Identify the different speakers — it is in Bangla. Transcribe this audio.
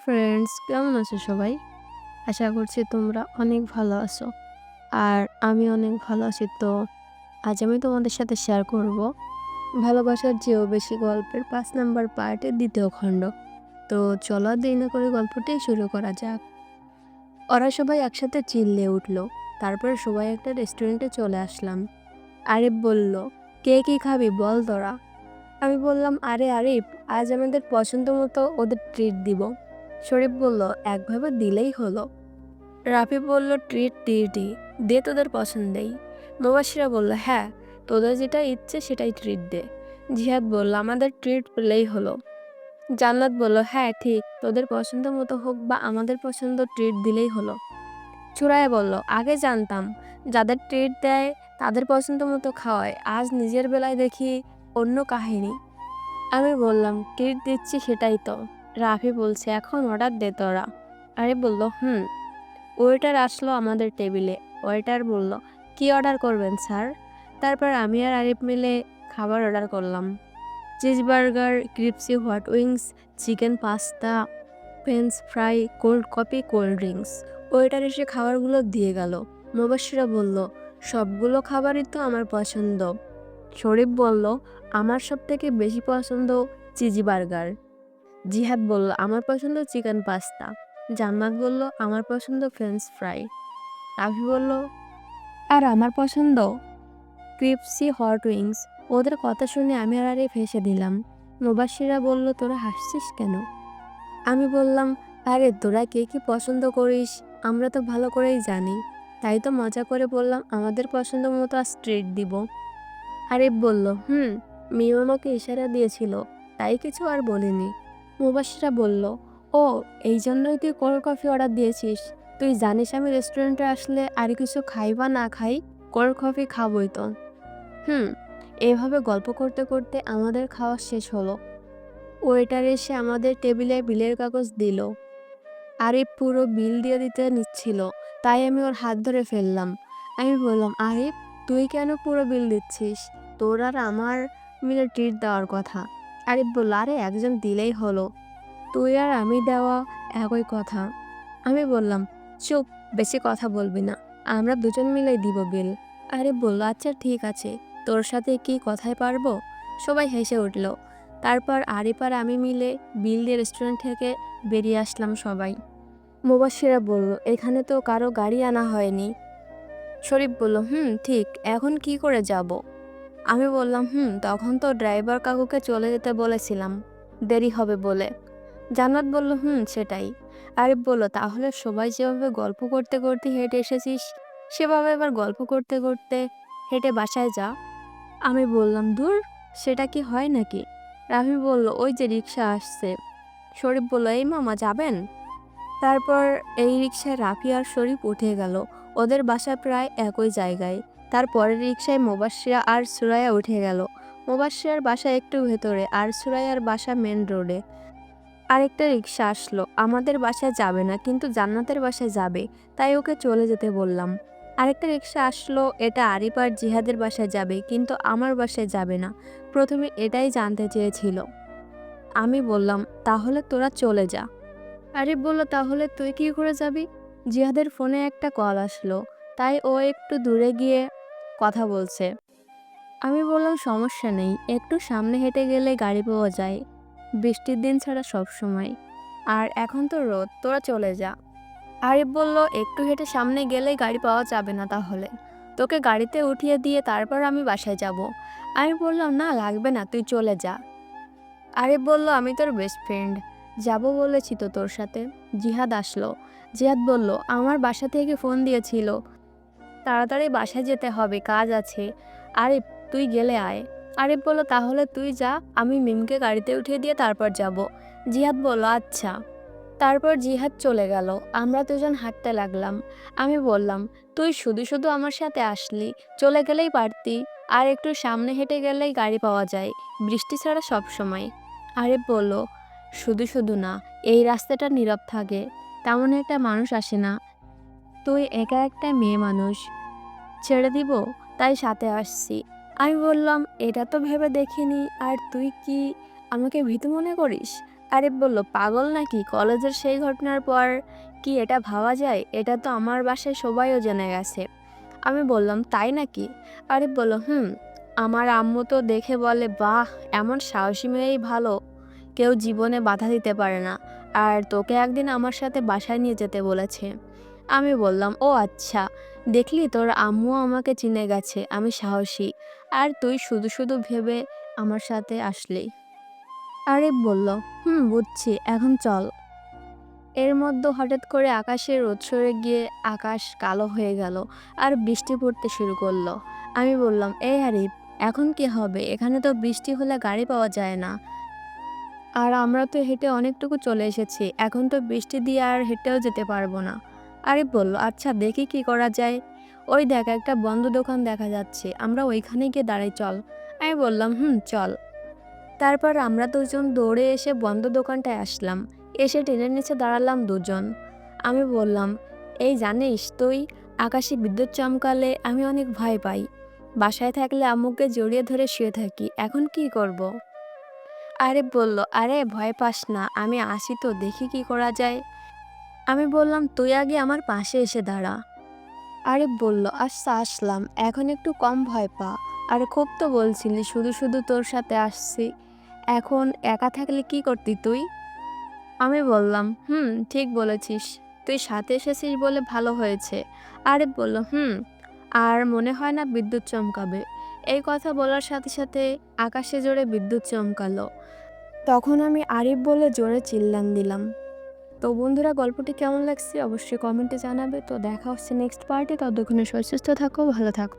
Speaker 1: ফ্রেন্ডস, কেমন আছো সবাই? আশা করছি তোমরা অনেক ভালো আছো। আর আমি অনেক ভালো আছি। তো আজ আমি তোমাদের সাথে শেয়ার করব ভালোবাসার চেয়েও বেশি গল্পের ৫ নাম্বার পার্টের ২য় খণ্ড। তো চলো আর দেরি না করে গল্পটাই শুরু করা যাক। ওরা সবাই একসাথে চিল্লিয়ে উঠল। তারপর সবাই একটা রেস্টুরেন্টে চলে আসলাম। আরিফ বলল, কে কি খাবি বল তোরা। আমি বললাম, আরে আরিফ, আজ আমাদের পছন্দ মতো ওদের ট্রিট দিব। শরীফ বলল, একভাবে দিলেই হলো। রাফি বলল, ট্রিট ট্রিটই দে, তোদের পছন্দেই। মুবাশিরা বলল, হ্যাঁ, তোদের যেটা ইচ্ছে সেটাই ট্রিট দে। জিহাদ বলল, আমাদের ট্রিট পেলেই হলো। জান্নাত বলল, হ্যাঁ ঠিক, তোদের পছন্দ মতো হোক বা আমাদের পছন্দ, ট্রিট দিলেই হলো। চুরাইয়া বলল, আগে জানতাম যাদের ট্রিট দেয় তাদের পছন্দ মতো খাওয়ায়, আজ নিজের বেলায় দেখি অন্য কাহিনী। আমি বললাম, ট্রিট দিচ্ছি সেটাই তো। রাফি বলছে, এখন অর্ডার দে তোরা। আরিফ বলল, ওয়েটার আসলো আমাদের টেবিলে। ওয়েটার বলল, কি অর্ডার করবেন স্যার? তারপর আমি আর আরিফ মিলে খাবার অর্ডার করলাম। Cheese burger, crispy what wings, chicken pasta, French fry, cold coffee, cold drinks. Waiter এসে খাবারগুলো দিয়ে গেল। মুবাশশিরা বলল, সবগুলো খাবারই তো আমার পছন্দ। শরীফ বলল, আমার সব থেকে বেশি পছন্দ চিজি বার্গার। জিহাদ বলল, আমার পছন্দ চিকেন পাস্তা। জান্নাত বলল, আমার পছন্দ ফ্রেঞ্চ ফ্রাই। রাফি বলল, আর আমার পছন্দ ক্রিপসি হট উইংস। ওদের কথা শুনে আমি আর আরে ফেঁসে দিলাম। মুবাশশিরা বলল, তোরা হাসছিস কেন? আমি বললাম, আরে তোরা কে কি পছন্দ করিস আমরা তো ভালো করেই জানি, তাই তো মজা করে বললাম আমাদের পছন্দ মতো আজ ট্রিট দিব। আরিফ বলল, মিম আমাকে ইশারা দিয়েছিল, তাই কিছু আর বলিনি। মুবাশশিরা বলল, ও, এই জন্যই তুই কোল্ড কফি অর্ডার দিয়েছিস? তুই জানিস আমি রেস্টুরেন্টে আসলে আর কিছু খাই বা না খাই, কোল্ড কফি খাবই তো। হুম এভাবে গল্প করতে করতে আমাদের খাওয়া শেষ হলো। ওয়েটার এসে আমাদের টেবিলে বিলের কাগজ দিল। আরিফ পুরো বিল দিয়ে দিতে নিচ্ছিল, তাই আমি ওর হাত ধরে ফেললাম। আমি বললাম, আরিফ, তুই কেন পুরো বিল দিচ্ছিস? তোর আর আমার মিলে ট্রিট দেওয়ার কথা। আরিফ বলল, আরে একজন দিলেই হলো, তুই আর আমি দেওয়া একই কথা। আমি বললাম, চুপ, বেশি কথা বলবি না, আমরা দুজন মিলেই দিব বিল। আরিফ বলল, আচ্ছা ঠিক আছে, তোর সাথে কি কথায় পারবো। সবাই হেসে উঠল। তারপর আরিফ আর আমি মিলে বিল দিয়ে রেস্টুরেন্ট থেকে বেরিয়ে আসলাম সবাই। মুবাশশিরা বলল, এখানে তো কারো গাড়ি আনা হয়নি। শরীফ বলল, ঠিক, এখন কি করে যাব? আমি বললাম, তখন তো ড্রাইভার কাকুকে চলে যেতে বলেছিলাম, দেরি হবে বলে। জান্নাত বলল, সেটাই। আরিফ বলল, তাহলে সবাই যেভাবে গল্প করতে করতে হেঁটে এসেছিস সেভাবে এবার গল্প করতে করতে হেঁটে বাসায় যা। আমি বললাম, দূর, সেটা কি হয় নাকি? রাফি বলল, ওই যে রিক্সা আসছে। শরীফ বলল, এই মামা যাবেন? তারপর এই রিকশায় রাফি আর শরীফ উঠে গেল। ওদের বাসা প্রায় একই জায়গায়। তারপরের রিকশায় মুবাশশিরা আর সুরাইয়া উঠে গেল। মুবাশশিরার বাসা একটু ভেতরে আর সুরাইয়ার বাসা মেন রোডে। আরেকটা রিকশা আসলো। আমাদের বাসায় যাবে না, কিন্তু জান্নাতের বাসায় যাবে, তাই ওকে চলে যেতে বললাম। আরেকটা রিকশা আসলো, এটা আরিফ আর জিহাদের বাসায় যাবে, কিন্তু আমার বাসায় যাবে না। প্রথমে এটাই জানতে চেয়েছিল। আমি বললাম, তাহলে তোরা চলে যা। আরিফ বলল, তাহলে তুই কি করে যাবি? জিহাদের ফোনে একটা কল আসলো, তাই ও একটু দূরে গিয়ে কথা বলছে। আমি বললাম, সমস্যা নেই, একটু সামনে হেঁটে গেলে গাড়ি পাওয়া যায়, বৃষ্টির দিন ছাড়া সব সময়। আর এখন তো রোদ, তোরা চলে যা। আরিফ বলল, একটু হেঁটে সামনে গেলেই গাড়ি পাওয়া যাবে না, তাহলে তোকে গাড়িতে উঠিয়ে দিয়ে তারপর আমি বাসায় যাব। আমি বললাম, না লাগবে না, তুই চলে যা। আরিফ বলল, আমি তোর বেস্ট ফ্রেন্ড, যাব বলেছি তো তোর সাথে। জিহাদ আসলো। জিহাদ বলল, আমার বাসা থেকে ফোন দিয়েছিল, তাড়াতাড়ি বাসায় যেতে হবে, কাজ আছে। আরিফ, তুই গেলে আয়। আরিফ বলল, তাহলে তুই যা, আমি মিমকে গাড়িতে উঠিয়ে দিয়ে তারপর যাব। জিহাদ বলল, আচ্ছা। তারপর জিহাদ চলে গেল। আমরা দুজন হাঁটতে লাগলাম। আমি বললাম, তুই শুধু শুধু আমার সাথে আসলি, চলে গেলেই পারতি। আর একটু সামনে হেঁটে গেলেই গাড়ি পাওয়া যায়, বৃষ্টি ছাড়া সব সময়। আরিফ বলল, শুধু শুধু না, এই রাস্তাটা নীরব থাকে, তেমন একটা মানুষ আসে না, তুই একা একটা মেয়ে মানুষ, ছেড়ে দিব, তাই সাথে আসছি। আমি বললাম, এটা তো ভেবে দেখিনি, আর তুই কি আমাকে ভীতু মনে করিস? আরিফ বলল, পাগল নাকি? কলেজের সেই ঘটনার পর কি এটা ভাবা যায়? এটা তো আমার বাসায় সবাইও জেনে গেছে। আমি বললাম, তাই নাকি? আরিফ বলল, হুম। আমার আম্মু তো দেখে বলে, বাহ, এমন সাহসী মেয়েই ভালো, কেউ জীবনে বাধা দিতে পারে না। আর তোকে একদিন আমার সাথে বাসায় নিয়ে যেতে বলেছে। আমি বললাম, ও আচ্ছা, দেখলি তোর আম্মু আমাকে চিনে গেছে আমি সাহসী, আর তুই শুধু শুধু ভেবে আমার সাথে আসলি। আরিফ বলল, হুম, বুঝছি, এখন চল। এর মধ্যে হঠাৎ করে আকাশে রোদ সরে গিয়ে আকাশ কালো হয়ে গেল আর বৃষ্টি পড়তে শুরু করলো। আমি বললাম, এই আরিফ, এখন কি হবে? এখানে তো বৃষ্টি হলে গাড়ি পাওয়া যায় না, আর আমরা তো হেঁটে অনেকটুকু চলে এসেছি, এখন তো বৃষ্টি দিয়ে আর হেঁটেও যেতে পারবো না। আরিফ বলল, আচ্ছা, দেখি কি করা যায়। ওই দেখ, একটা বন্ধ দোকান দেখা যাচ্ছে, আমরা ওইখানে গিয়ে দাঁড়াই, চল। আমি বললাম, হুম, চল। তারপর আমরা দুজন দৌড়ে এসে বন্ধ দোকানটায় আসলাম। এসে টেনের নিচে দাঁড়ালাম দুজন। আমি বললাম, এই জানিস তুই, আকাশে বিদ্যুৎ চমকালে আমি অনেক ভয় পাই। বাসায় থাকলে আম্মুকে জড়িয়ে ধরে শুয়ে থাকি, এখন কি করব? আরে বলল, আরে ভয় পাস না, আমি আসি তো, দেখি কি করা যায়। আমি বললাম, তুই আগে আমার পাশে এসে দাঁড়া। আরিফ বলল, আচ্ছা, আসলাম, এখন একটু কম ভয় পা। আর খুব তো বলছিলি শুধু শুধু তোর সাথে আসছি, এখন একা থাকলে কি করতি তুই? আমি বললাম, হুম, ঠিক বলেছিস, তুই সাথে এসেছিস বলে ভালো হয়েছে। আরিফ বলল, হুম, আর মনে হয় না বিদ্যুৎ চমকাবে। এই কথা বলার সাথে সাথে আকাশে জোরে বিদ্যুৎ চমকালো। তখন আমি আরিফ বলে জোরে চিল্লান দিলাম। তো বন্ধুরা, গল্পটি কেমন লাগছে অবশ্যই কমেন্টে জানাবে। তো দেখা হচ্ছে নেক্সট পার্টে, ততক্ষণে সুস্থ থাকো, ভালো থাকো।